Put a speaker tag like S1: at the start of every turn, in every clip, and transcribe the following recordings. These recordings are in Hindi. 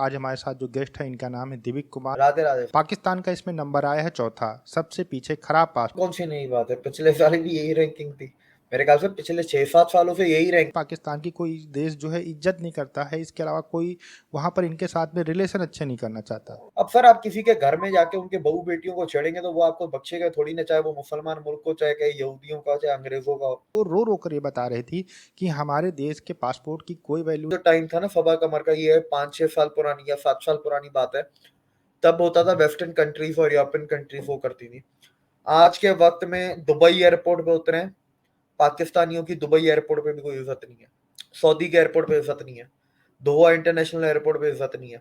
S1: आज हमारे साथ जो गेस्ट है इनका नाम है दिविक कुमार।
S2: राधे राधे।
S1: पाकिस्तान का इसमें नंबर आया है चौथा, सबसे पीछे खराब पास।
S2: कौन सी नई बात है, पिछले साल भी यही रैंकिंग थी। मेरे ख्याल से पिछले 6-7 सालों से यही रैंक।
S1: पाकिस्तान की कोई देश जो है इज्जत नहीं करता है, इसके अलावा कोई वहां पर इनके साथ में रिलेशन अच्छे नहीं करना चाहता।
S2: अब सर, आप किसी के घर में जाके उनके बहू बेटियों को छेड़ेंगे तो वो आपको बख्शेगा थोड़ी ना, चाहे वो मुसलमान मुल्क हो, चाहे कहीं यहूदियों का, चाहे अंग्रेजों का हो।
S1: वो रो रो कर ये बता रही थी कि हमारे देश के पासपोर्ट की कोई वैल्यू।
S2: जो टाइम था ना फबा कमर का, ये 5-6 साल पुरानी या 7 साल पुरानी बात है। तब होता था वेस्टर्न कंट्रीज और यूरोपियन कंट्रीज वो करती थी। आज के वक्त में दुबई एयरपोर्ट पे उतरे, पाकिस्तानियों की दुबई एयरपोर्ट पे भी कोई इज्जत नहीं है, सऊदी के एयरपोर्ट पे इज्जत नहीं है, दोहा इंटरनेशनल एयरपोर्ट पे इज्जत नहीं है।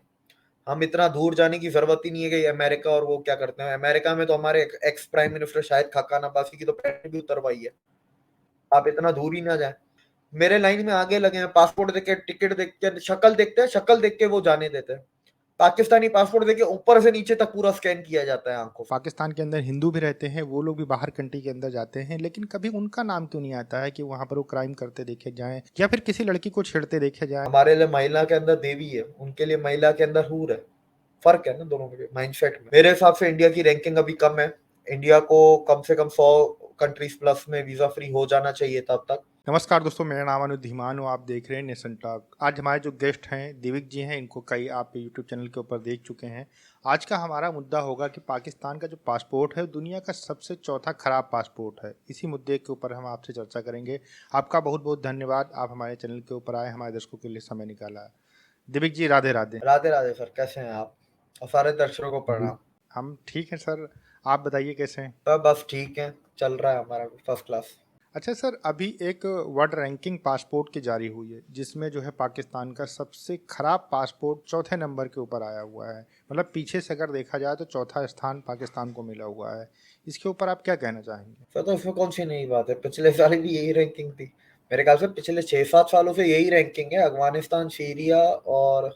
S2: हम इतना दूर जाने की जरूरत ही नहीं है कि अमेरिका और वो क्या करते हैं। अमेरिका में तो हमारे एक्स प्राइम मिनिस्टर शायद खाकान अब्बासी की तो पैंट भी उतरवाई है। आप इतना दूर ही ना जाए। मेरे लाइन में आगे लगे हैं, पासपोर्ट देख के, टिकट देख के, शक्ल देखते हैं, शक्ल देख के वो जाने देते हैं। पाकिस्तानी पासपोर्ट देख के ऊपर से नीचे तक पूरा स्कैन किया जाता है आंखों से।
S1: पाकिस्तान के अंदर हिंदू भी रहते हैं, वो लोग भी बाहर कंट्री के अंदर जाते हैं, लेकिन कभी उनका नाम क्यों नहीं आता है कि वहां पर वो क्राइम करते देखे जाएं या फिर किसी लड़की को छेड़ते देखे जाएं।
S2: हमारे लिए महिला के अंदर देवी है, उनके लिए महिला के अंदर हूर है। फर्क है ना दोनों के माइंडसेट में। मेरे हिसाब से इंडिया की रैंकिंग अभी कम है। इंडिया को कम से कम 100 कंट्रीज प्लस में वीजा फ्री हो जाना चाहिए तब तक।
S1: नमस्कार दोस्तों, मेरा नाम अनुज धीमान, आप देख रहे हैं नेशन टॉक। आज हमारे जो गेस्ट हैं दिविक जी हैं, इनको कई आप यूट्यूब चैनल के ऊपर देख चुके हैं। आज का हमारा मुद्दा होगा कि पाकिस्तान का जो पासपोर्ट है दुनिया का सबसे चौथा खराब पासपोर्ट है। इसी मुद्दे के ऊपर हम आपसे चर्चा करेंगे। आपका बहुत बहुत धन्यवाद, आप हमारे चैनल के ऊपर आए, हमारे दर्शकों के लिए समय निकाला। दिविक जी, राधे राधे।
S2: राधे राधे सर, कैसे हैं आप? और सारे दर्शकों को प्रणाम।
S1: हम ठीक हैं सर, आप बताइए कैसे हैं।
S2: सब बस ठीक है, चल रहा है हमारा फर्स्ट क्लास।
S1: अच्छा सर, अभी एक वर्ल्ड रैंकिंग पासपोर्ट की जारी हुई है जिसमें जो है पाकिस्तान का सबसे खराब पासपोर्ट चौथे नंबर के ऊपर आया हुआ है। मतलब पीछे से अगर देखा जाए तो चौथा स्थान पाकिस्तान को मिला हुआ है। इसके ऊपर आप क्या कहना चाहेंगे।
S2: सर, तो इसमें कौन सी नई बात है, पिछले साल भी यही रैंकिंग थी। मेरे ख्याल से पिछले 6-7 सालों से यही रैंकिंग है। अफगानिस्तान, सीरिया और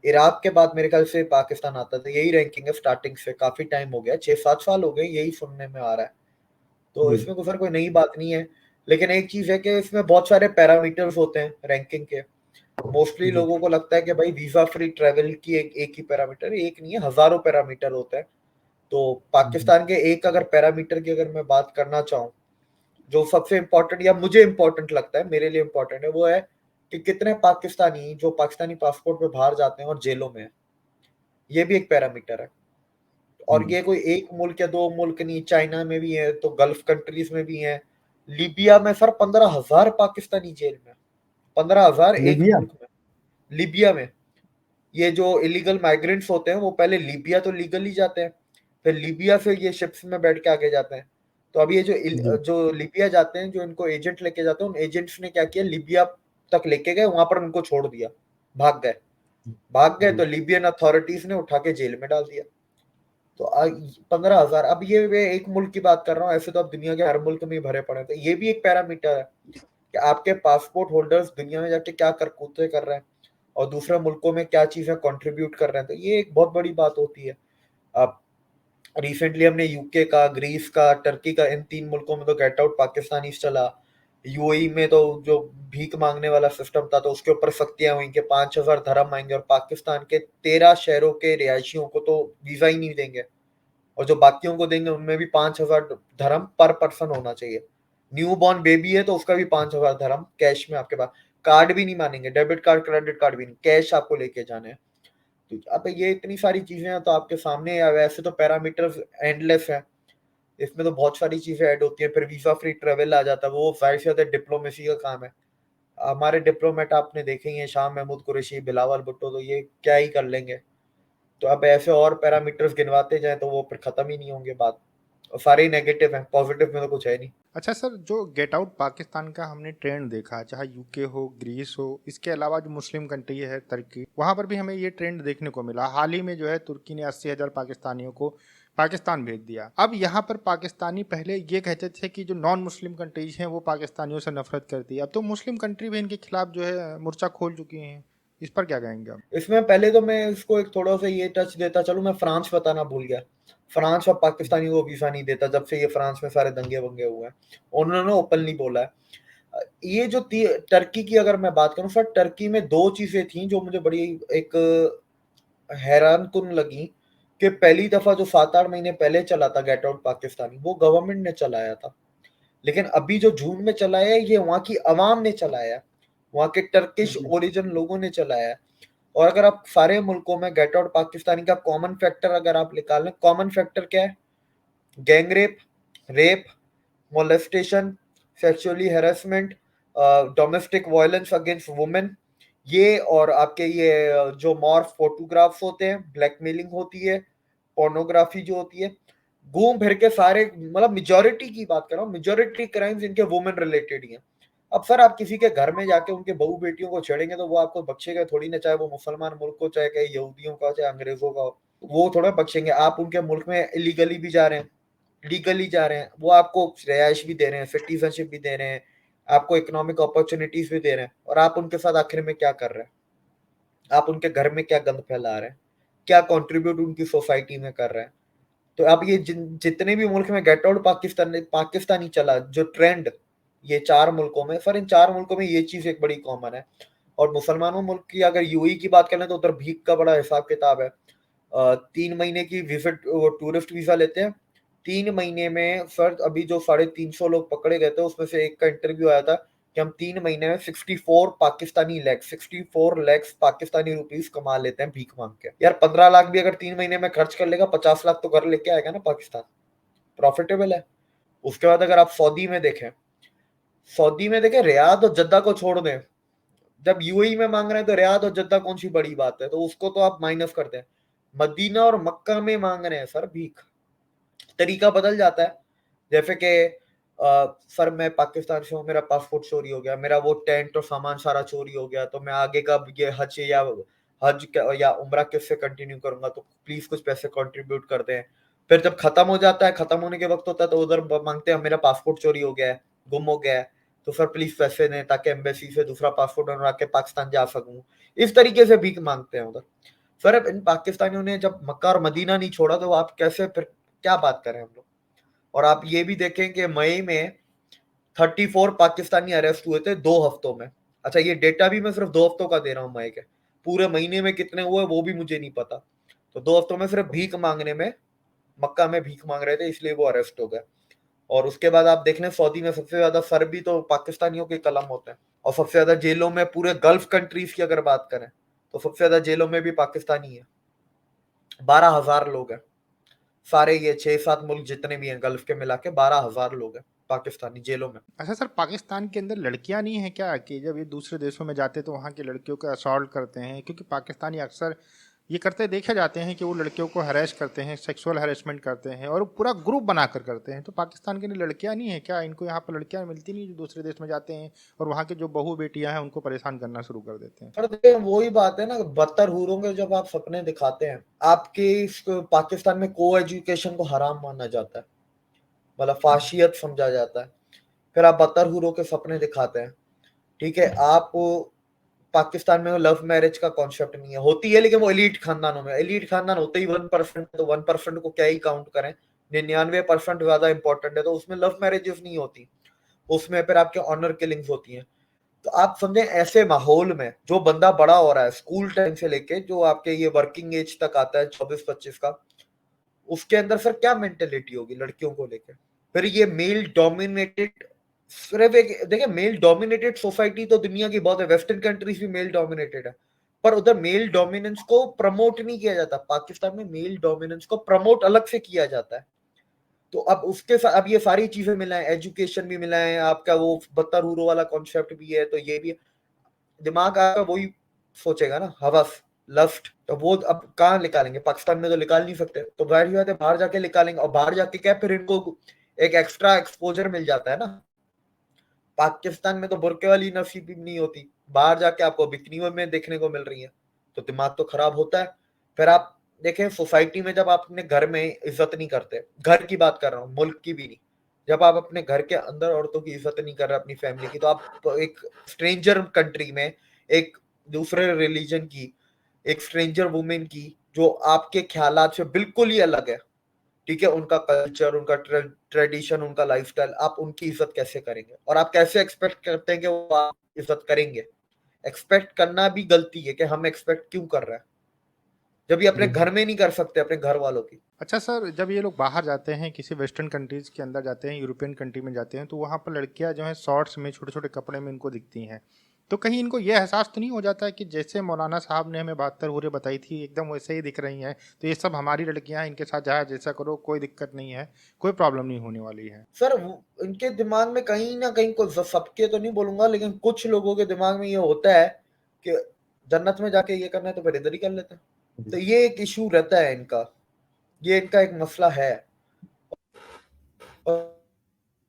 S2: इराक के बाद मेरे ख्याल से पाकिस्तान आता था। यही रैंकिंग है स्टार्टिंग से, काफी टाइम हो गया, 6-7 साल हो गए यही सुनने में आ रहा है। तो इसमें तो सर कोई नई बात नहीं है। लेकिन एक चीज है कि इसमें बहुत सारे पैरामीटर्स होते हैं रैंकिंग के। मोस्टली लोगों को लगता है कि भाई वीजा फ्री ट्रेवल की एक ही पैरामीटर है, एक नहीं है, हजारों पैरामीटर होते हैं। तो पाकिस्तान के एक अगर पैरामीटर की अगर मैं बात करना चाहूँ, जो सबसे इम्पोर्टेंट या मुझे इम्पोर्टेंट लगता है, मेरे लिए इम्पोर्टेंट है, वो है कि कितने पाकिस्तानी जो पाकिस्तानी पासपोर्ट पे बाहर जाते हैं और जेलों में है। ये भी एक पैरामीटर है। और ये कोई एक मुल्क या दो मुल्क नहीं, चाइना में भी है तो गल्फ कंट्रीज में भी है। लीबिया में सर 15,000 पाकिस्तानी जेल में, 15,000 एक
S1: लीबिया।
S2: मुल्क में। लीबिया में ये जो इलीगल माइग्रेंट्स होते हैं वो पहले लीबिया तो लीगली जाते हैं, फिर लीबिया से ये शिप्स में बैठ के आगे जाते हैं। तो अभी ये जो लीबिया जाते हैं, जो इनको एजेंट लेके जाते हैं, उन एजेंट्स ने क्या किया, लीबिया तक लेके गए, वहां पर उनको छोड़ दिया, भाग गए। तो लीबियन अथॉरिटीज ने उठा के जेल में डाल दिया। तो 15,000। अब ये वे एक मुल्क की बात कर रहा हूँ, ऐसे तो अब दुनिया के हर मुल्क में ही भरे पड़े। तो ये भी एक पैरामीटर है कि आपके पासपोर्ट होल्डर्स दुनिया में जाके क्या करतूतें कर रहे हैं और दूसरे मुल्कों में क्या चीजें कंट्रीब्यूट कर रहे हैं। तो ये एक बहुत बड़ी बात होती है। अब रिसेंटली हमने यूके का, ग्रीस का, टर्की का, इन 3 मुल्कों में तो गेट आउट पाकिस्तानी चला। यूएई में तो जो भीख मांगने वाला सिस्टम था तो उसके ऊपर सख्तियां हुई कि 5,000 धर्म आएंगे और पाकिस्तान के 13 शहरों के रिहायशियों को तो वीजा ही नहीं देंगे, और जो बाकियों को देंगे उनमें भी 5,000 धर्म पर पर्सन होना चाहिए। न्यू बॉर्न बेबी है तो उसका भी 5,000 धर्म कैश में आपके पास। कार्ड भी नहीं मानेंगे, डेबिट कार्ड, क्रेडिट कार्ड भी नहीं, कैश आपको लेके जाने हैं। तो अब ये इतनी सारी चीजें हैं तो आपके सामने, या वैसे तो पैरामीटर्स एंडलेस है, इसमें तो बहुत सारी चीजें ऐड होती है। फिर वीजा फ्री ट्रेवल आ जाता है, वो जाहिर सी बात है डिप्लोमेसी का काम है। हमारे डिप्लोमेट आपने देखे ही हैं, शाह महमूद कुरैशी, बिलावल भुट्टो, तो ये क्या ही कर लेंगे। तो अब ऐसे और पैरामीटर्स गिनवाते जाए तो वो फिर खत्म ही नहीं होंगे बात। और सारे ही नेगेटिव हैं, पॉजिटिव में तो कुछ है नहीं।
S1: अच्छा सर, जो गेट आउट पाकिस्तान का हमने ट्रेंड देखा, चाहे यूके हो, ग्रीस हो, इसके अलावा जो मुस्लिम कंट्री है तुर्की, वहां पर भी हमें ये ट्रेंड देखने को मिला। हाल ही में जो है तुर्की ने 80,000 पाकिस्तानियों को पाकिस्तान भेज दिया। अब यहाँ पर पाकिस्तानी पहले ये कहते थे कि जो नॉन मुस्लिम कंट्रीज हैं वो पाकिस्तानियों से नफरत करती है, अब तो मुस्लिम कंट्री भी इनके खिलाफ जो है मोर्चा खोल चुकी हैं। इस पर क्या कहेंगे आप।
S2: इसमें पहले तो मैं इसको एक थोड़ा सा ये टच देता चलूं, मैं फ्रांस बताना भूल गया। फ्रांस अब पाकिस्तानियों को वीजा नहीं देता जब से ये फ्रांस में सारे दंगे वंगे हुए हैं। उन्होंने ओपनली बोला है। ये जो टर्की की अगर मैं बात करूं सर, टर्की में दो चीजें थी जो मुझे बड़ी एक हैरान कुन लगी कि पहली दफा जो 7-8 महीने पहले चला था गेट आउट पाकिस्तानी, वो गवर्नमेंट ने चलाया था, लेकिन अभी जो जून में चलाया है ये वहां की अवाम ने चलाया है, वहां के टर्किश
S1: जी
S2: ओरिजिन लोगों ने चलाया है। और अगर आप सारे मुल्कों में गेट आउट पाकिस्तानी का कॉमन फैक्टर अगर आप निकालें, कॉमन फैक्टर क्या है? Gang rape, molestation, sexually harassment, domestic violence against women, ये और आपके ये जो मॉर्फ फोटोग्राफ्स होते हैं, ब्लैकमेलिंग होती है, पोर्नोग्राफी जो होती है, घूम फिर के सारे, मतलब मेजोरिटी की बात कर रहा हूँ, मेजोरिटी क्राइम्स इनके वुमेन रिलेटेड ही हैं। अब सर आप किसी के घर में जाके उनके बहू बेटियों को छेड़ेंगे तो वो आपको बख्शेगा थोड़ी ना, चाहे वो मुसलमान मुल्क हो, चाहे कहीं यहूदियों का, चाहे अंग्रेजों का हो, वो थोड़ा बख्शेंगे। आप उनके मुल्क में इलीगली भी जा रहे हैं, लीगली जा रहे हैं, वो आपको रिहाइश भी दे रहे हैं, सिटीजनशिप भी दे रहे हैं, आपको इकोनॉमिक अपॉर्चुनिटीज भी दे रहे हैं, और आप उनके साथ आखिर में क्या कर रहे हैं? आप उनके घर में क्या गंद फैला रहे हैं? क्या कंट्रीब्यूट उनकी सोसाइटी में कर रहे हैं? तो अब ये जितने भी मुल्क में गेट आउट पाकिस्तानी चला, जो ट्रेंड ये 4 मुल्कों में, सर इन 4 मुल्कों में ये चीज एक बड़ी कॉमन है। और मुसलमानों मुल्क की अगर यूएई की बात करें तो उधर भीख का बड़ा हिसाब किताब है। 3 महीने की विजिट टूरिस्ट वीजा लेते हैं, 3 महीने में सर अभी जो 350 लोग पकड़े गए थे उसमें से एक का इंटरव्यू आया था कि हम 3 महीने में 64 लाख पाकिस्तानी रुपीस कमा लेते हैं भीख मांग के। यार 15 लाख भी अगर 3 महीने में खर्च कर लेगा, 50 लाख तो घर लेके आएगा ना पाकिस्तान, प्रॉफिटेबल है। उसके बाद अगर आप सऊदी में देखें रियाद और जद्दा को छोड़ दें, जब यूएई में मांग रहे हैं तो रियाद और जद्दा कौन सी बड़ी बात है, तो उसको तो आप माइनस कर दें। मदीना और मक्का में मांग रहे हैं सर भीख। तरीका बदल जाता है, जैसे कि सर मैं पाकिस्तान से हूँ, मेरा पासपोर्ट चोरी हो गया, मेरा वो टेंट और सामान सारा चोरी हो गया, तो मैं आगे का ये हज या उम्रा किससे कंटिन्यू करूंगा, तो प्लीज कुछ पैसे कंट्रीब्यूट कर दें। फिर जब खत्म हो जाता है, खत्म होने के वक्त होता है, तो उधर मांगते हैं मेरा पासपोर्ट चोरी हो गया है, गुम हो गया है, तो सर प्लीज पैसे दें ताकि एम्बेसी से दूसरा पासपोर्ट बनवा के पाकिस्तान जा सकूं। इस तरीके से भीख मांगते हैं उधर। सर अब इन पाकिस्तानियों ने जब मक्का और मदीना नहीं छोड़ा तो आप कैसे, फिर क्या बात करें हम लोग? और आप ये भी देखें कि मई में 34 पाकिस्तानी अरेस्ट हुए थे 2 हफ्तों में। अच्छा ये डेटा भी मैं सिर्फ 2 हफ्तों का दे रहा हूँ, मई के पूरे महीने में कितने हुए वो भी मुझे नहीं पता। तो 2 हफ्तों में सिर्फ भीख मांगने में, मक्का में भीख मांग रहे थे इसलिए वो अरेस्ट हो गए। और उसके बाद आप देख लें सऊदी में सबसे ज्यादा सर भी तो पाकिस्तानियों के कलम होते हैं, और सबसे ज्यादा जेलों में पूरे गल्फ कंट्रीज की अगर बात करें तो सबसे ज्यादा जेलों में भी पाकिस्तानी है। 12,000 लोग हैं, सारे ये 6-7 मुल्क जितने भी हैं गल्फ के मिला के 12,000 लोग हैं पाकिस्तानी जेलों में।
S1: अच्छा सर, पाकिस्तान के अंदर लड़कियां नहीं हैं क्या कि जब ये दूसरे देशों में जाते तो वहाँ की लड़कियों को असॉल्ट करते हैं? क्योंकि पाकिस्तानी अक्सर ये करते देखे जाते हैं कि वो लड़कियों को हरेस करते हैं, सेक्सुअल हरेसमेंट करते हैं और वो पूरा ग्रुप बनाकर करते हैं। तो पाकिस्तान के लिए लड़कियां नहीं है क्या? इनको यहाँ पर लड़कियां मिलती नहीं जो दूसरे देश में जाते हैं और वहाँ के जो बहू बेटियां हैं उनको परेशान करना शुरू कर देते हैं?
S2: पर देखिए वही बात है ना, बदतर हूरों के जब आप सपने दिखाते हैं, आपके पाकिस्तान में को एजुकेशन को हराम माना जाता है, मतलब फाशियत समझा जाता है, फिर आप बदतर हूरों के सपने दिखाते हैं। ठीक है, आप पाकिस्तान में लव मैरिज का कॉन्सेप्ट नहीं है, होती है लेकिन वो एलीट खानदानों में, एलीट खानदान होते ही 1%, तो 1% को क्या ही काउंट करें, 99% ज्यादा इंपॉर्टेंट है, तो उसमें लव मैरिजेस नहीं होती, उसमें फिर आपके ऑनर किलिंग्स होती हैं। तो आप समझे ऐसे माहौल में जो बंदा बड़ा हो रहा है स्कूल टाइम से लेके जो आपके ये वर्किंग एज तक आता है 24-25 का, उसके अंदर सर क्या मेंटेलिटी होगी लड़कियों को लेकर? फिर ये मेल डोमिनेटेड, सिर्फ एक देखिए मेल डोमिनेटेड सोसाइटी तो दुनिया की बहुत है, वेस्टर्न कंट्रीज भी मेल डोमिनेटेड है, पर उधर मेल डोमिनेंस को प्रमोट नहीं किया जाता। पाकिस्तान में मेल डोमिनेंस को प्रमोट अलग से किया जाता है। तो अब उसके साथ अब ये सारी चीजें मिला है, एजुकेशन भी मिला है, आपका वो बत्तर हूरो वाला कॉन्सेप्ट भी है, तो ये भी दिमाग आपका वही सोचेगा ना, हवस, लस्ट, तो वो अब कहाँ निकालेंगे? पाकिस्तान में तो निकाल नहीं सकते, तो जाहिर सी बात है बाहर जाके निकालेंगे, और बाहर जाके क्या फिर इनको एक एक्स्ट्रा एक्सपोजर मिल जाता है ना। पाकिस्तान में तो बुरके वाली नसीब भी नहीं होती, बाहर जाके आपको बिकनी में देखने को मिल रही है, तो दिमाग तो खराब होता है। फिर आप देखें सोसाइटी में जब आप अपने घर में इज्जत नहीं करते, घर की बात कर रहा हूँ मुल्क की भी नहीं, जब आप अपने घर के अंदर औरतों की इज्जत नहीं कर रहे अपनी फैमिली की, तो आप एक स्ट्रेंजर कंट्री में एक दूसरे रिलीजन की, एक स्ट्रेंजर वुमेन की जो आपके ख्यालात से बिल्कुल ही अलग है, ठीक है, उनका कल्चर, उनका ट्रेडिशन, उनका लाइफस्टाइल, आप उनकी इज्जत कैसे करेंगे? और आप कैसे एक्सपेक्ट करते हैं कि वो आप इज्जत करेंगे? एक्सपेक्ट करना भी गलती है कि हम एक्सपेक्ट क्यों कर रहे हैं, जब ये अपने घर में नहीं कर सकते अपने घर वालों की।
S1: अच्छा सर, जब ये लोग बाहर जाते हैं किसी वेस्टर्न कंट्रीज के अंदर जाते हैं, यूरोपियन कंट्री में जाते हैं, तो वहाँ पर लड़कियाँ जो हैं शॉर्ट्स में, छोटे छोटे कपड़े में इनको दिखती हैं। तो कहीं इनको ये एहसास तो नहीं हो जाता है कि जैसे मौलाना साहब ने हमें 72 हूरें बताई थी एकदम वैसे ही दिख रही हैं, तो ये सब हमारी लड़कियां हैं, इनके साथ जाया जैसा करो, कोई दिक्कत नहीं है, कोई प्रॉब्लम नहीं होने वाली है।
S2: सर इनके दिमाग में कहीं ना कहीं कुछ, सबके तो नहीं बोलूंगा लेकिन कुछ लोगों के दिमाग में ये होता है कि जन्नत में जाके ये करना है तो फिर इधर ही कर लेते हैं। तो ये एक इशू रहता है इनका, ये इनका एक मसला है। और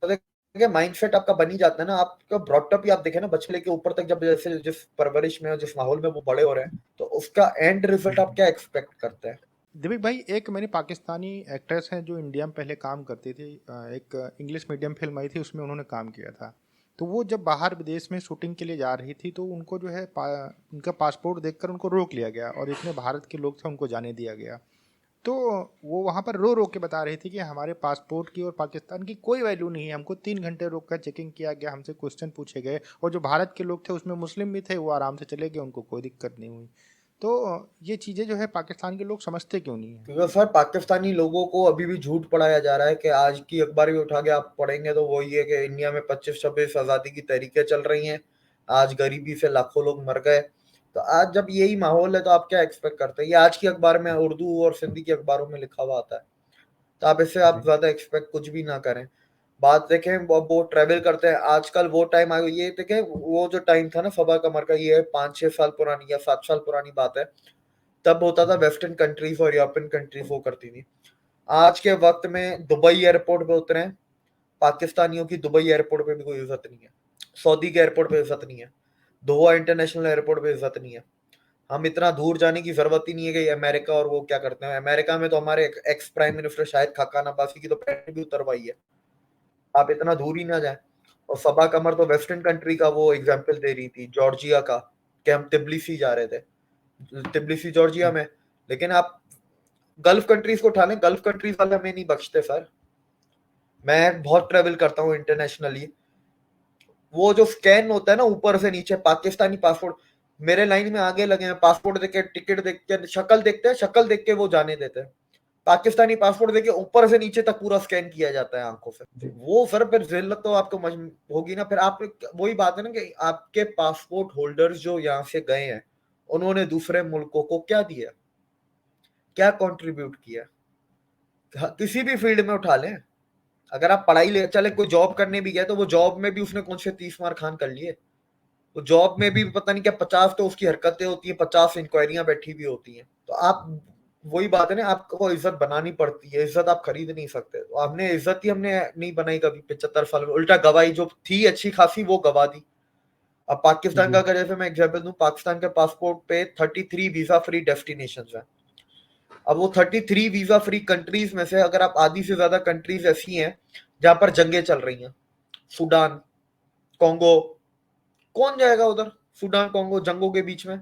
S2: देखिए माइंडसेट आपका बन ही जाता है ना, आपका ब्रॉटअप ही आप देखें ना बचपन के ऊपर तक, जब जैसे जिस परवरिश में और जिस माहौल में वो बड़े हो रहे हैं, तो उसका एंड रिजल्ट आप क्या एक्सपेक्ट करते हैं।
S1: दिव्य भाई, एक मेरे पाकिस्तानी एक्ट्रेस हैं जो इंडिया में पहले काम करती थी, एक इंग्लिश मीडियम फिल्म आई थी उसमें उन्होंने काम किया था। तो वो जब बाहर विदेश में शूटिंग के लिए जा रही थी तो उनको जो है उनका पासपोर्ट देखकर उनको रोक लिया गया और जितने भारत के लोग थे उनको जाने दिया गया। तो वो वहाँ पर रो रो के बता रही थी कि हमारे पासपोर्ट की और पाकिस्तान की कोई वैल्यू नहीं है, हमको 3 घंटे रोक कर चेकिंग किया गया, हमसे क्वेश्चन पूछे गए, और जो भारत के लोग थे उसमें मुस्लिम भी थे, वो आराम से चले गए, उनको कोई दिक्कत नहीं हुई। तो ये चीज़ें जो है पाकिस्तान के लोग समझते क्यों नहीं है?
S2: क्योंकि सर पाकिस्तानी लोगों को अभी भी झूठ पढ़ाया जा रहा है कि आज की अखबार भी उठा के आप पढ़ेंगे तो वो ये कि इंडिया में 25-26 आज़ादी की तहरीकें चल रही हैं, आज गरीबी से लाखों लोग मर गए। तो आज जब यही माहौल है तो आप क्या एक्सपेक्ट करते हैं, ये आज की अखबार में उर्दू और सिंधी की अखबारों में लिखा हुआ आता है, तो आप इससे आप ज्यादा एक्सपेक्ट कुछ भी ना करें। बात देखें वो ट्रेवल करते हैं आजकल, वो टाइम आया, ये देखें वो जो टाइम था ना सबा कमर का, ये 5-6 साल पुरानी या 7 साल पुरानी बात है, तब होता था वेस्टर्न कंट्रीज और यूरोपियन कंट्रीज वो करती थी। आज के वक्त में दुबई एयरपोर्ट पे उतरे, पाकिस्तानियों की दुबई एयरपोर्ट पे भी कोई इज्जत नहीं है, सऊदी के एयरपोर्ट पे इज्जत नहीं है, दोहा इंटरनेशनल एयरपोर्ट पे इज्जत नहीं है। हम इतना दूर जाने की जरूरत ही नहीं है कि अमेरिका और वो क्या करते हैं। अमेरिका में तो हमारे ex prime minister Shahid Khaqan Abbasi की तो पैंट भी उतरवाई है, आप इतना दूर ही ना जाए। और सबा कमर तो वेस्टर्न कंट्री का वो एग्जाम्पल दे रही थी, जॉर्जिया का, कि हम तिब्लिसी जा रहे थे, तिब्लिसी जॉर्जिया में। लेकिन आप गल्फ कंट्रीज को उठा लें, गल्फ कंट्रीज वाले हमें नहीं बख्शते सर। मैं बहुत ट्रेवल करता हूँ इंटरनेशनली, वो जो स्कैन होता है ना ऊपर से नीचे, पाकिस्तानी पासपोर्ट, मेरे लाइन में आगे लगे हैं, पासपोर्ट देख के, टिकट देख के, शक्ल देखते हैं, शक्ल देख के वो जाने देते हैं। पाकिस्तानी पासपोर्ट देके ऊपर से नीचे तक पूरा स्कैन किया जाता है आंखों से। वो सर फिर जिल्लत तो आपको होगी ना। फिर आप, वही बात है ना कि आपके पासपोर्ट होल्डर्स जो यहाँ से गए हैं, उन्होंने दूसरे मुल्कों को क्या दिया, क्या कंट्रीब्यूट किया, किसी भी फील्ड में उठा लें। अगर आप पढ़ाई ले चले, कोई जॉब करने भी गया तो वो जॉब में भी उसने कौन से 30 मार खान कर लिए, तो जॉब में भी पता नहीं क्या 50 तो उसकी हरकतें होती है, 50 इंक्वायरियां बैठी हुई होती हैं। तो आप, वही बात है ना, आपको इज्जत बनानी पड़ती है, इज्जत आप खरीद नहीं सकते। तो हमने इज्जत ही हमने नहीं बनाई कभी 75 साल में, उल्टा गवाही जो थी अच्छी खासी वो गवा दी। अब पाकिस्तान का अगर जैसे मैं एग्जाम्पल दूं, पाकिस्तान के पासपोर्ट पे 33 वीजा फ्री डेस्टिनेशन है। अब वो 33 वीजा फ्री कंट्रीज में से अगर आप आधी से ज्यादा कंट्रीज ऐसी हैं जहां पर जंगें चल रही हैं, सूडान, कॉन्गो, कौन जाएगा उधर, सूडान कॉन्गो जंगों के बीच में।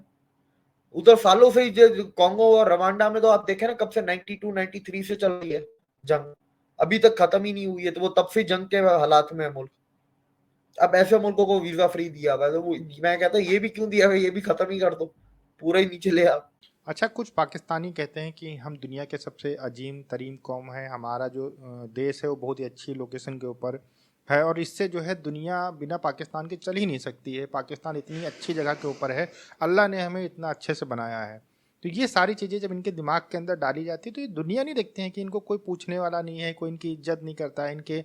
S2: उधर सालों से ही कॉन्गो और रवांडा में तो आप देखें ना, कब से 92 93 से चल रही है जंग, अभी तक खत्म ही नहीं हुई है। तो वो तब से जंग के हालात में है मुल्क। अब ऐसे मुल्कों को वीजा फ्री दिया हुआ है, तो वो मैं कहता हूँ ये भी क्यों दिया है, ये भी खत्म ही कर दो, पूरा ही नीचे ले आओ।
S1: अच्छा, कुछ पाकिस्तानी कहते हैं कि हम दुनिया के सबसे अजीम तरीन कौम है, हमारा जो देश है वो बहुत ही अच्छी लोकेशन के ऊपर है, और इससे जो है दुनिया बिना पाकिस्तान के चल ही नहीं सकती है, पाकिस्तान इतनी अच्छी जगह के ऊपर है, अल्लाह ने हमें इतना अच्छे से बनाया है। तो ये सारी चीज़ें जब इनके दिमाग के अंदर डाली जाती है तो ये दुनिया नहीं देखते हैं कि इनको कोई पूछने वाला नहीं है, कोई इनकी इज्जत नहीं करता है, इनके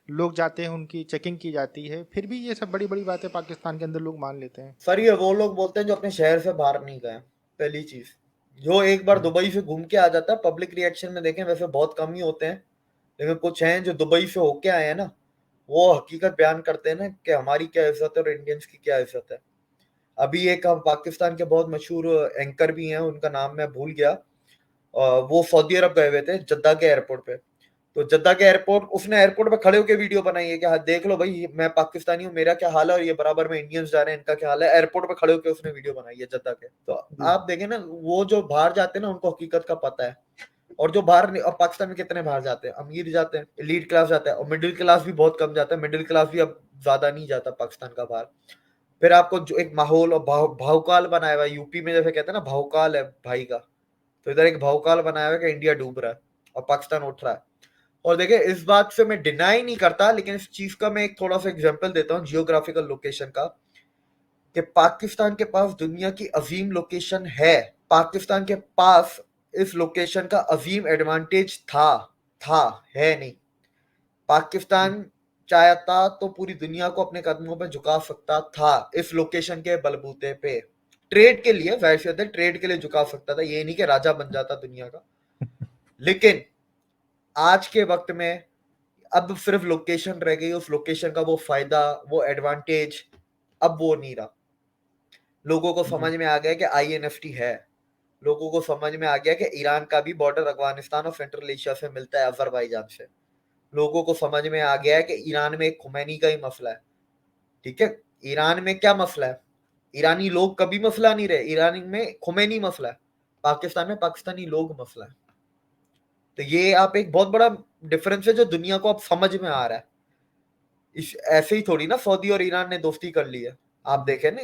S1: लोग जाते हैं उनकी चेकिंग की जाती है, फिर भी ये सब बड़ी बड़ी बातें पाकिस्तान के अंदर लोग मान लेते हैं।
S2: सर ये वो लोग बोलते हैं जो अपने शहर से बाहर नहीं गए। पहली चीज, जो एक बार दुबई से घूम के आ जाता है, पब्लिक रिएक्शन में देखें वैसे बहुत कम ही होते हैं, लेकिन कुछ हैं जो दुबई से होके आए हैं ना, वो हकीकत बयान करते हैं ना कि हमारी क्या इज्जत है और इंडियंस की क्या इज्जत है। अभी एक हम पाकिस्तान के बहुत मशहूर एंकर भी हैं, उनका नाम मैं भूल गया, वो सऊदी अरब गए हुए थे जद्दा के एयरपोर्ट पे। तो जद्दा के एयरपोर्ट, उसने एयरपोर्ट पे खड़े होकर वीडियो बनाई है कि हाँ देख लो भाई मैं पाकिस्तानी हूँ, मेरा क्या हाल है, और ये बराबर में इंडियंस जा रहे हैं, इनका क्या हाल है। एयरपोर्ट पे खड़े होकर उसने वीडियो बनाई है जद्दा के। तो आप देखें ना, वो जो बाहर जाते हैं ना उनको हकीकत का पता है। और जो बाहर, अब पाकिस्तान में कितने बाहर जाते हैं, अमीर जाते हैं, एलीट क्लास जाता है, और मिडिल क्लास भी बहुत कम जाता है, मिडिल क्लास भी अब ज्यादा नहीं जाता पाकिस्तान का बाहर। फिर आपको जो एक माहौल और भावकाल बनाया हुआ है, यूपी में जैसे कहते हैं ना भावकाल है भाई का, तो इधर एक भौकाल बनाया हुआ है कि इंडिया डूब रहा है और पाकिस्तान उठ रहा है। और देखिए इस बात से मैं डिनाई नहीं करता, लेकिन इस चीज का मैं एक थोड़ा सा एग्जांपल देता हूँ जियोग्राफिकल लोकेशन का, कि पाकिस्तान के पास दुनिया की अजीम लोकेशन है। पाकिस्तान के पास इस लोकेशन का अजीम एडवांटेज था, है नहीं। पाकिस्तान चाहता तो पूरी दुनिया को अपने कदमों पे झुका सकता था इस लोकेशन के बलबूते पे। ट्रेड के लिए, वैसे होता है ट्रेड के लिए झुका सकता था, ये नहीं कि राजा बन जाता दुनिया का। लेकिन आज के वक्त में अब सिर्फ लोकेशन रह गई, उस लोकेशन का वो फायदा, वो एडवांटेज अब वो नहीं रहा। लोगों को समझ में आ गया कि आईएनएफटी है। लोगों को समझ में आ गया कि ईरान का भी बॉर्डर अफगानिस्तान और सेंट्रल एशिया से मिलता है, अजरबैजान से। लोगों को समझ में आ गया है कि ईरान में एक खुमैनी का ही मसला है। ठीक है, ईरान में क्या मसला है? ईरानी लोग कभी मसला नहीं रहे, ईरान में खुमैनी मसला है। पाकिस्तान में पाकिस्तानी लोग मसला है। तो ये आप एक बहुत बड़ा डिफरेंस है जो दुनिया को अब समझ में आ रहा है। इस ऐसे ही थोड़ी ना सऊदी और ईरान ने दोस्ती कर ली है, आप देखें ना।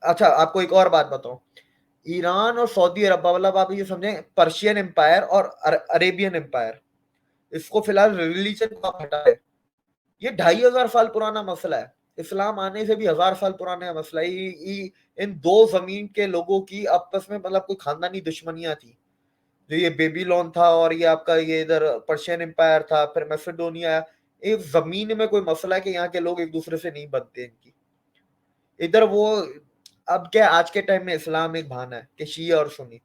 S2: अच्छा, आपको एक और बात बताऊं, ईरान और सऊदी अरब, मतलब आप ये समझें पर्शियन एम्पायर और अरेबियन एम्पायर, इसको फिलहाल रिलीजन को आप हटाए, ये 2500 साल पुराना मसला है। इस्लाम आने से भी 1000 साल पुराना मसला है। इन दो जमीन के लोगों की आपस में मतलब कोई खानदानी दुश्मनियां थी, जो ये बेबीलोन था और ये आपका ये इधर पर्शियन एम्पायर था, फिर मैसेडोनिया। एक जमीन में कोई मसला है कि यहाँ के लोग एक दूसरे से नहीं बनते इनकी, इधर वो। अब क्या आज के टाइम में इस्लाम एक बहाना है कि शिया और सुन्नी,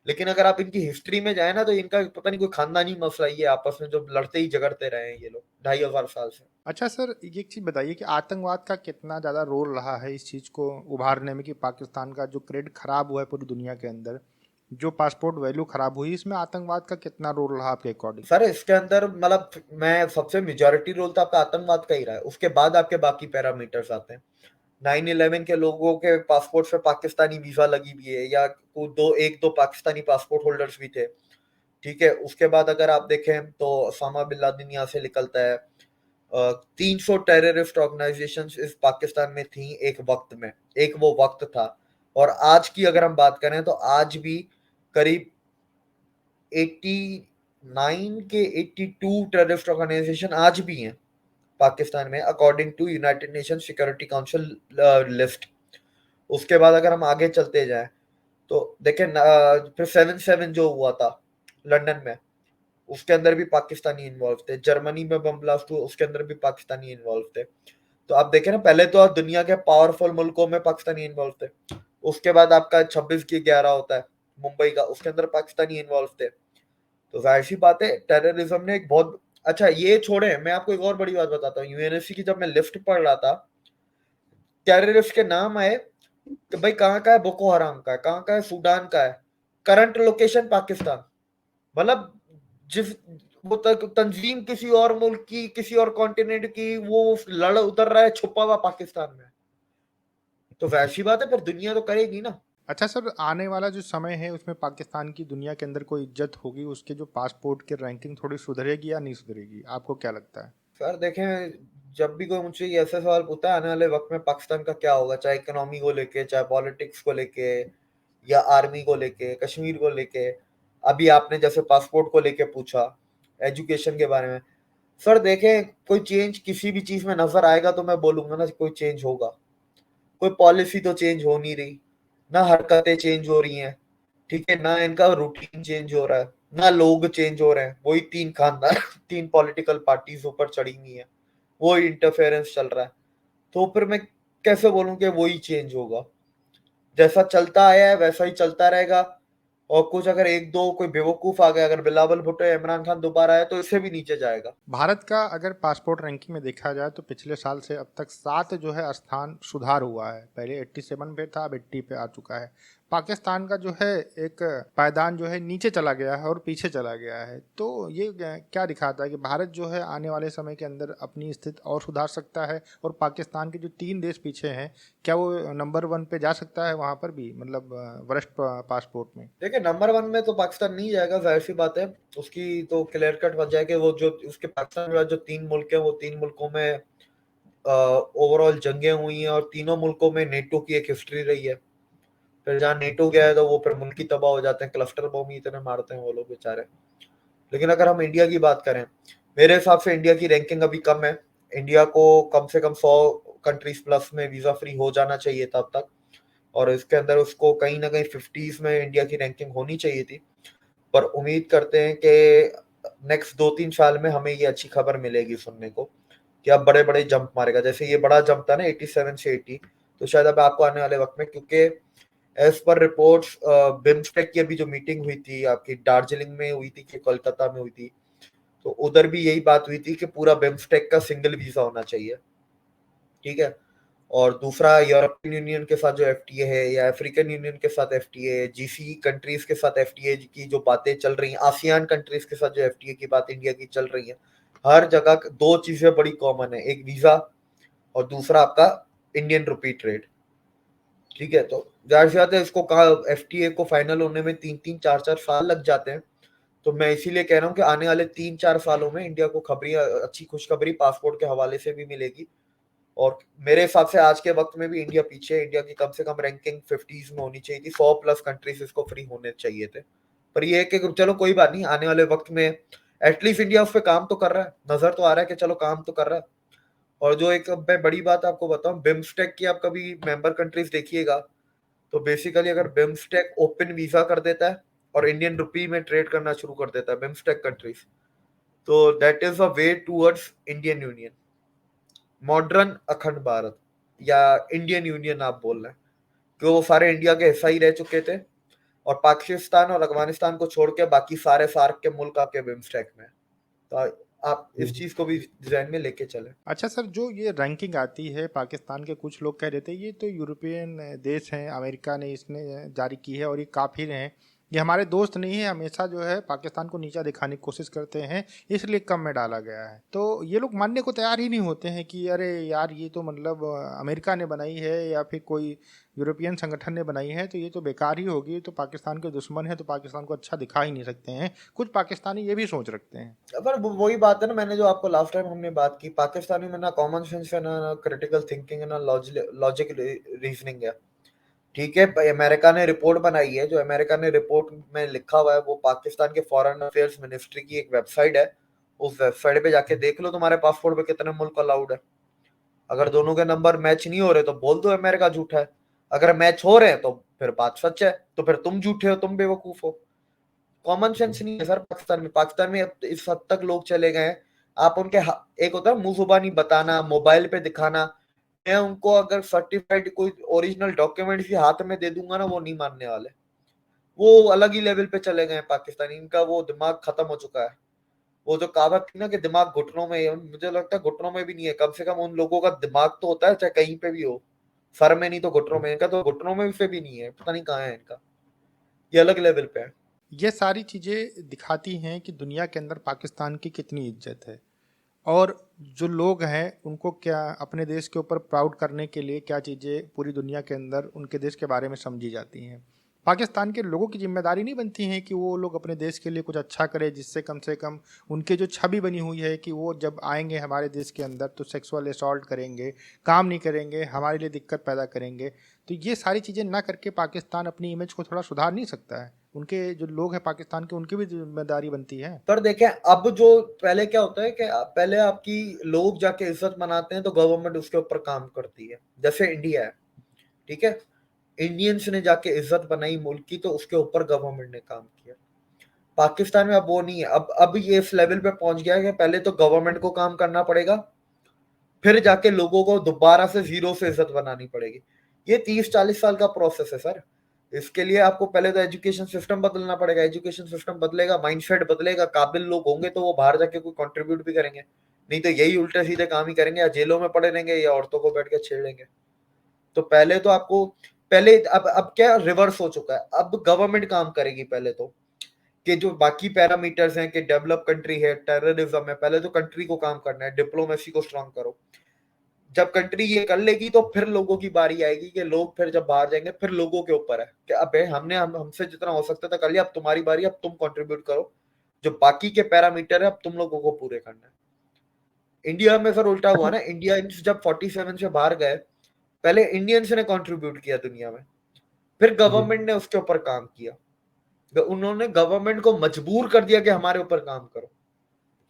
S2: लेकिन अगर आप इनकी हिस्ट्री में जाए ना तो इनका पता नहीं कोई खानदानी मसला ही है आपस में, जो लड़ते ही झगड़ते रहे हैं ये लोग 2500 साल से।
S1: अच्छा सर, ये एक चीज़ बताइए कि आतंकवाद का कितना ज़्यादा रोल रहा है इस चीज़ को उभारने में कि पाकिस्तान का जो क्रेडिट खराब हुआ है पूरी दुनिया के अंदर, जो पासपोर्ट वैल्यू खराब हुई, इसमें आतंकवाद का कितना रोल रहा आपके अकॉर्डिंग?
S2: सर इसके अंदर मतलब मैं सबसे मेजॉरिटी रोल तो आपका आतंकवाद का ही रहा है, उसके बाद आपके बाकी पैरामीटर्स आते हैं। 9/11 के लोगों के पासपोर्ट पे पाकिस्तानी वीजा लगी हुई है, या एक दो पाकिस्तानी पासपोर्ट होल्डर्स भी थे। ठीक है, उसके बाद अगर आप देखें तो ओसामा बिन लादेन यहाँ से निकलता है। 300 टेररिस्ट ऑर्गेनाइजेशन इस पाकिस्तान में थी एक वक्त में, एक वो वक्त था। और आज की अगर हम बात करें तो आज भी करीब 89 के 82 टेररिस्ट ऑर्गेनाइजेशन आज भी हैं पाकिस्तान में, according to United Nation Security Council list. उसके बाद अगर हम आगे चलते जाएं तो देखें फिर 7/7 जो हुआ था लंदन में, उसके अंदर भी पाकिस्तानी इन्वॉल्व थे। जर्मनी में बम ब्लास्ट हुआ, उसके अंदर भी पाकिस्तानी इन्वॉल्व थे। तो आप देखें ना, पहले तो दुनिया के पावरफुल मुल्कों में पाकिस्तानी इन्वॉल्व थे। उसके बाद आपका 26/11 होता है मुंबई का, उसके अंदर पाकिस्तानी इन्वॉल्व थे। तो जाहिर सी बात है टेररिज्म ने एक बहुत अच्छा, ये छोड़े मैं आपको एक और बड़ी बात बताता हूँ। यूएनएससी की जब मैं लिस्ट पढ़ रहा था, टेररिस्ट के नाम आए कि भाई कहाँ का है, बोको हराम का है, कहाँ का है, सूडान का है, करंट लोकेशन पाकिस्तान। मतलब जिस वो तक तंजीम किसी और मुल्क की, किसी और कॉन्टिनेंट की, वो लड़ उतर रहा है छुपा हुआ पाकिस्तान में। तो वैसी बात है, फिर दुनिया तो करेगी ना।
S1: अच्छा सर, आने वाला जो समय है उसमें पाकिस्तान की दुनिया के अंदर कोई इज्जत होगी, उसके जो पासपोर्ट की रैंकिंग थोड़ी सुधरेगी या नहीं सुधरेगी, आपको क्या लगता है?
S2: सर देखें, जब भी कोई मुझसे ये ऐसा सवाल पूछता है आने वाले वक्त में पाकिस्तान का क्या होगा, चाहे इकोनॉमी को लेके, चाहे पॉलिटिक्स को लेके, या आर्मी को लेके, कश्मीर को लेके, अभी आपने जैसे पासपोर्ट को लेके पूछा, एजुकेशन के बारे में। सर देखें, कोई चेंज किसी भी चीज में नजर आएगा तो मैं बोलूंगा ना कोई चेंज होगा। कोई पॉलिसी तो चेंज हो नहीं रही, ना हरकतें चेंज हो रही हैं। ठीक है, ना इनका रूटीन चेंज हो रहा है, ना लोग चेंज हो रहे हैं। वही तीन खानदान तीन पॉलिटिकल पार्टीज ऊपर चढ़ी हुई है, वही इंटरफेरेंस चल रहा है। तो फिर मैं कैसे बोलूं कि वही चेंज होगा? जैसा चलता आया है वैसा ही चलता रहेगा। और कुछ अगर एक दो कोई बेवकूफ आ गया, अगर बिलावल भुट्टो या इमरान खान दोबारा आए तो इससे भी नीचे जाएगा।
S1: भारत का अगर पासपोर्ट रैंकिंग में देखा जाए तो पिछले साल से अब तक 7 जो है स्थान सुधार हुआ है। पहले 87 पे था, अब 80 पे आ चुका है। पाकिस्तान का जो है एक पायदान जो है नीचे चला गया है और पीछे चला गया है। तो ये क्या दिखाता है कि भारत जो है आने वाले समय के अंदर अपनी स्थिति और सुधार सकता है, और पाकिस्तान के जो 3 देश पीछे हैं, क्या वो नंबर 1 पे जा सकता है वहाँ पर भी, मतलब वरिष्ठ पासपोर्ट में?
S2: देखिए नंबर 1 में तो पाकिस्तान नहीं जाएगा, जाहिर सी बात है। उसकी तो क्लियर कट वजह है कि वो जो उसके पाकिस्तान में जो 3 मुल्क है, वो 3 मुल्कों में ओवरऑल जंगें हुई हैं, और तीनों मुल्कों में नेटो की एक हिस्ट्री रही है। फिर जहाँ नेटो गया है तो वो फिर मुल्क ही तबाह हो जाते हैं, क्लस्टर बम ही इतने मारते हैं वो लोग बेचारे। लेकिन अगर हम इंडिया की बात करें, मेरे हिसाब से इंडिया की रैंकिंग अभी कम है। इंडिया को कम से कम 100 कंट्रीज प्लस में वीजा फ्री हो जाना चाहिए तब तक, और इसके अंदर उसको कहीं ना कहीं 50s में इंडिया की रैंकिंग होनी चाहिए थी। पर उम्मीद करते हैं कि नेक्स्ट 2-3 साल में हमें ये अच्छी खबर मिलेगी सुनने को कि अब बड़े बड़े जंप मारेगा। जैसे ये बड़ा जंप था ना 87 से 80, तो शायद अब आपको आने वाले वक्त में, क्योंकि एज पर रिपोर्ट्स बिम्स्टेक की अभी जो मीटिंग हुई थी आपकी दार्जिलिंग में हुई थी कि कोलकाता में हुई थी, तो उधर भी यही बात हुई थी कि पूरा बिम्स्टेक का सिंगल वीजा होना चाहिए, ठीक है। और दूसरा, यूरोपियन यूनियन के साथ जो एफटीए है, या अफ्रीकन यूनियन के साथ एफटीए, जीसी कंट्रीज के साथ एफटीए की जो बातें चल रही हैं, आसियान कंट्रीज के साथ जो एफटीए की बात इंडिया की चल रही है, हर जगह दो चीजें बड़ी कॉमन है, एक वीजा और दूसरा आपका इंडियन रुपी ट्रेड, ठीक है। तो जाहिर सी बात है, इसको कहा एफटीए को फाइनल होने में 3-3, 4-4 साल लग जाते हैं। तो मैं इसीलिए कह रहा हूँ कि आने वाले 3-4 सालों में इंडिया को खबरी, अच्छी खुशखबरी पासपोर्ट के हवाले से भी मिलेगी। और मेरे हिसाब से आज के वक्त में भी इंडिया पीछे है, इंडिया की कम से कम रैंकिंग 50s में होनी चाहिए थी, 100 प्लस कंट्रीज इसको फ्री होने चाहिए थे। पर ये है कि चलो कोई बात नहीं, आने वाले वक्त में एटलीस्ट इंडिया उस पर काम तो कर रहा है, नजर तो आ रहा है कि चलो काम तो कर रहा है। और जो एक मैं बड़ी बात आपको बताऊं, बिम्स्टेक की आप कभी मेंबर कंट्रीज देखिएगा, तो बेसिकली अगर बिम्स्टेक ओपन वीजा कर देता है और इंडियन रुपी में ट्रेड करना शुरू कर देता है बिम्स्टेक कंट्रीज, तो that is a way towards Indian union, modern अखंड भारत, या इंडियन यूनियन आप बोल रहे हैं, क्योंकि वो सारे इंडिया के हिस्सा ही रह चुके थे। और पाकिस्तान और अफगानिस्तान को छोड़ के बाकी सारे सार्क के मुल्क आपके बिम्स्टेक में, तो आप इस चीज को भी ध्यान में लेके चले।
S1: अच्छा सर, जो ये रैंकिंग आती है पाकिस्तान के, कुछ लोग कह रहे थे ये तो यूरोपियन देश हैं, अमेरिका ने इसने जारी की है और ये काफिर हैं, ये हमारे दोस्त नहीं है, हमेशा जो है पाकिस्तान को नीचा दिखाने की कोशिश करते हैं, इसलिए कम में डाला गया है। तो ये लोग मानने को तैयार ही नहीं होते हैं कि अरे यार ये तो मतलब अमेरिका ने बनाई है या फिर कोई यूरोपियन संगठन ने बनाई है, तो ये तो बेकार ही होगी, ये तो पाकिस्तान के दुश्मन है, तो पाकिस्तान को अच्छा दिखा ही नहीं सकते हैं। कुछ पाकिस्तानी ये भी सोच रखते हैं।
S2: पर वही बात है ना, मैंने जो आपको लास्ट टाइम हमने बात की, पाकिस्तानी में ना कॉमन सेंस है, ना क्रिटिकल थिंकिंग है, ना लॉजिक रीजनिंग है, ठीक है। अमेरिका ने रिपोर्ट बनाई है, जो अमेरिका ने रिपोर्ट में लिखा हुआ है वो पाकिस्तान के फॉरेन अफेयर्स मिनिस्ट्री की एक वेबसाइट है, उस वेबसाइट पे जाके देख लो तुम्हारे पासपोर्ट पे कितने मुल्क अलाउड है। अगर दोनों के नंबर मैच नहीं हो रहे तो बोल दो अमेरिका झूठा है, अगर मैच हो रहे हैं तो फिर बात सच है, तो फिर तुम झूठे हो, तुम बेवकूफ हो। कॉमन सेंस नहीं है सर पाकिस्तान में। पाकिस्तान में अब इस हद तक लोग चले गए हैं, आप उनके एक होता है मुंह जुबानी बताना, मोबाइल पे दिखाना, मैं उनको अगर सर्टिफाइड कोई ओरिजिनल डॉक्यूमेंट भी हाथ में दे दूंगा ना, वो नहीं मानने वाले। वो अलग ही लेवल पे चले गए हैं पाकिस्तानी, इनका वो दिमाग खत्म हो चुका है। वो जो कहावत थी ना कि दिमाग घुटनों में है, मुझे लगता है घुटनों में भी नहीं है, कम से कम उन लोगों का दिमाग तो होता है चाहे कहीं पे भी हो, सर में नहीं तो घुटनों में, इनका तो घुटनों में से भी नहीं है, पता नहीं कहाँ है इनका, ये अलग लेवल पे है।
S1: ये सारी चीज़ें दिखाती हैं कि दुनिया के अंदर पाकिस्तान की कितनी इज्जत है, और जो लोग हैं उनको क्या अपने देश के ऊपर प्राउड करने के लिए क्या चीज़ें पूरी दुनिया के अंदर उनके देश के बारे में समझी जाती हैं। पाकिस्तान के लोगों की जिम्मेदारी नहीं बनती है कि वो लोग अपने देश के लिए कुछ अच्छा करें, जिससे कम से कम उनके जो छवि बनी हुई है कि वो जब आएंगे हमारे देश के अंदर तो सेक्सुअल असॉल्ट करेंगे, काम नहीं करेंगे, हमारे लिए दिक्कत पैदा करेंगे। तो ये सारी चीज़ें ना करके पाकिस्तान अपनी इमेज को थोड़ा सुधार नहीं सकता है? उनके जो लोग हैं पाकिस्तान के, उनकी भी जिम्मेदारी बनती है।
S2: पर देखें, अब जो पहले क्या होता है कि पहले आपकी लोग जाके इज्जत मनाते हैं तो गवर्नमेंट उसके ऊपर काम करती है, जैसे इंडिया है, ठीक है। इंडियंस ने जाके इज्जत बनाई मुल्क की तो उसके ऊपर गवर्नमेंट ने काम किया। पाकिस्तान में अब वो नहीं है, अब ये इस लेवल पे पहुंच गया है कि पहले तो गवर्नमेंट को काम करना पड़ेगा, फिर जाके लोगों को दोबारा से जीरो से इज्जत बनानी पड़ेगी। ये 30-40 साल का प्रोसेस है सर। इसके लिए आपको पहले तो एजुकेशन सिस्टम बदलना पड़ेगा, एजुकेशन सिस्टम बदलेगा, माइंडसेट बदलेगा, काबिल लोग होंगे तो वो बाहर जाके कोई कंट्रीब्यूट भी करेंगे, नहीं तो यही उल्टे सीधे काम ही करेंगे, या जेलों में पड़े रहेंगे या औरतों को बैठ के छेड़ेंगे। तो पहले तो आपको, पहले अब क्या रिवर्स हो चुका है, अब गवर्नमेंट काम करेगी पहले तो, कि जो बाकी पैरामीटर्स हैं कि डेवलप कंट्री है, टेररिज्म है, पहले तो कंट्री को काम करना है, डिप्लोमेसी को स्ट्रांग करो। जब कंट्री ये कर लेगी तो फिर लोगों की बारी आएगी कि लोग फिर जब बाहर जाएंगे, फिर लोगों के ऊपर है कि अबे हमसे जितना हो सकता था कर लिया, अब तुम्हारी बारी, अब तुम कंट्रीब्यूट करो, जो बाकी के पैरामीटर है अब तुम लोगों को पूरे करना है। इंडिया में सर उल्टा हुआ
S1: अच्छा।
S2: ना, इंडियंस जब 47 से बाहर गए, पहले इंडियंस ने कंट्रीब्यूट किया दुनिया में, फिर गवर्नमेंट ने उसके ऊपर काम किया, उन्होंने गवर्नमेंट को मजबूर कर दिया कि हमारे ऊपर काम करो।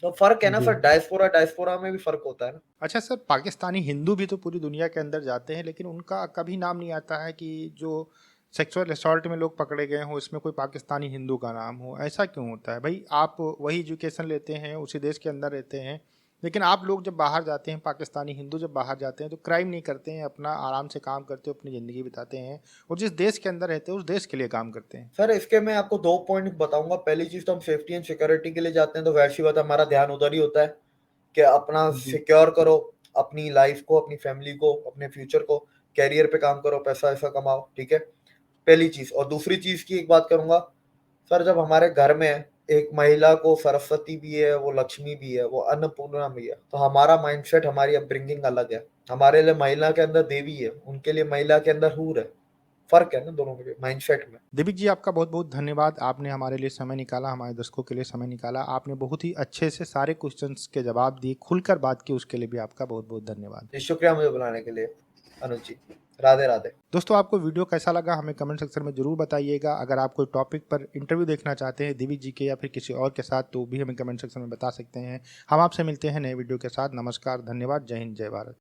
S2: तो फर्क है ना
S1: जी।
S2: सर, डायस्पोरा में भी फर्क होता है ना।
S1: अच्छा सर, पाकिस्तानी हिंदू भी तो पूरी दुनिया के अंदर जाते हैं, लेकिन उनका कभी नाम नहीं आता है कि जो सेक्सुअल असॉल्ट में लोग पकड़े गए हों इसमें कोई पाकिस्तानी हिंदू का नाम हो। ऐसा क्यों होता है भाई? आप वही एजुकेशन लेते हैं, उसी देश के अंदर रहते हैं, लेकिन आप लोग जब बाहर जाते हैं, पाकिस्तानी हिंदू जब बाहर जाते हैं तो क्राइम नहीं करते हैं, अपना आराम से काम करते हो, अपनी ज़िंदगी बिताते हैं और जिस देश के अंदर रहते हैं उस देश के लिए काम करते हैं।
S2: सर इसके मैं आपको 2 पॉइंट बताऊंगा। पहली चीज तो हम सेफ्टी एंड सिक्योरिटी के लिए जाते हैं, तो वैसी बात है, हमारा ध्यान उधर ही होता है कि अपना
S1: जी।
S2: सिक्योर करो अपनी लाइफ को, अपनी फैमिली को, अपने फ्यूचर को, कैरियर पे काम करो, पैसा ऐसा कमाओ, ठीक है, पहली चीज। और दूसरी चीज की एक बात करूंगा सर, जब हमारे घर में एक महिला को सरस्वती भी है, वो लक्ष्मी भी है, वो अन्नपूर्णा भी है, तो हमारा माइंडसेट, हमारी अपब्रिंगिंग अलग है। हमारे लिए महिला के अंदर देवी है, उनके लिए महिला के अंदर हूर है। फर्क है ना दोनों के माइंडसेट में।
S1: दिविक जी, आपका बहुत बहुत धन्यवाद। आपने हमारे लिए समय निकाला, हमारे दर्शकों के लिए समय निकाला। आपने बहुत ही अच्छे से सारे क्वेश्चंस के जवाब दिए, खुलकर बात की, उसके लिए भी आपका बहुत बहुत धन्यवाद।
S2: जी शुक्रिया मुझे बुलाने के लिए अनुज जी। राधे राधे।
S1: दोस्तों, आपको वीडियो कैसा लगा हमें कमेंट सेक्शन में जरूर बताइएगा। अगर आप कोई टॉपिक पर इंटरव्यू देखना चाहते हैं दिविक जी के या फिर किसी और के साथ, तो भी हमें कमेंट सेक्शन में बता सकते हैं। हम आपसे मिलते हैं नए वीडियो के साथ। नमस्कार, धन्यवाद, जय हिंद, जय भारत।